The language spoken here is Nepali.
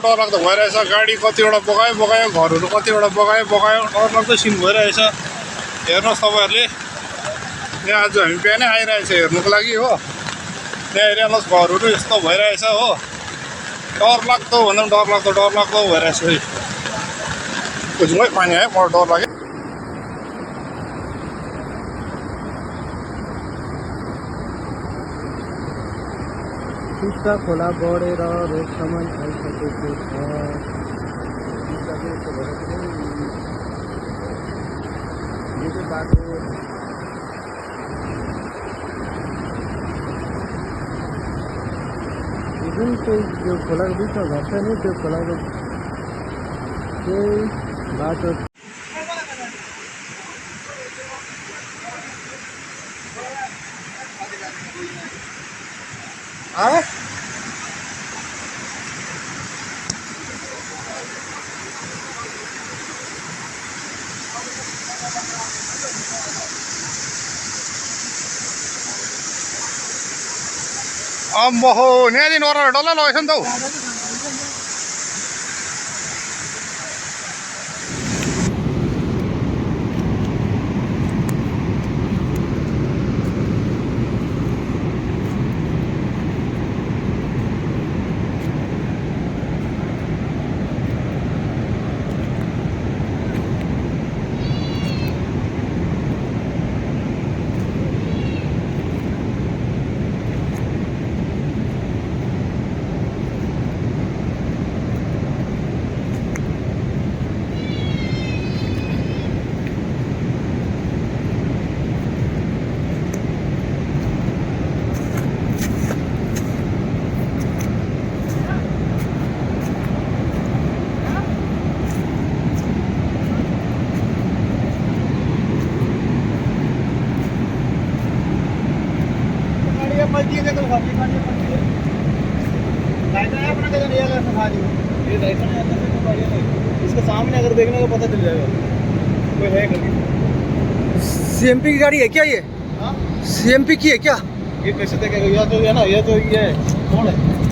डर लाग्दो भइरहेछ। गाडी कतिवटा बगायो घरहरू कतिवटा बगायो डरलाग्दो सिन भइरहेछ। हेर्नुहोस् तपाईँहरूले, यहाँ आज हामी बिहानै आइरहेछ हेर्नुको लागि हो। यहाँ हेरिहाल्नुहोस् घरहरू यस्तो भइरहेछ हो। डरलाग्दो भन्दा पनि डरलाग्दो भइरहेछ है। बुझ्नुमै पानी आयो, मलाई डर लाग्यो। टिस्टा खोला बढेर रोडसम्म आइसकेको छ। बाटो जुन चाहिँ त्यो खोलाको बिचमा घर छ नि, त्यो खोलाको त्यही बाटो अम्बो हो, यहाँदेखि ओह्रालो डल्लै लगेछ नि त हौ। इसके सामने अगर देखने को पता चल जाएगा कोई है कभी। सीएमपी की गाड़ी है क्या ये? हाँ सीएमपी की है क्या? ये कैसे देखेगा? या तो है ना, ये तो ये कौन है?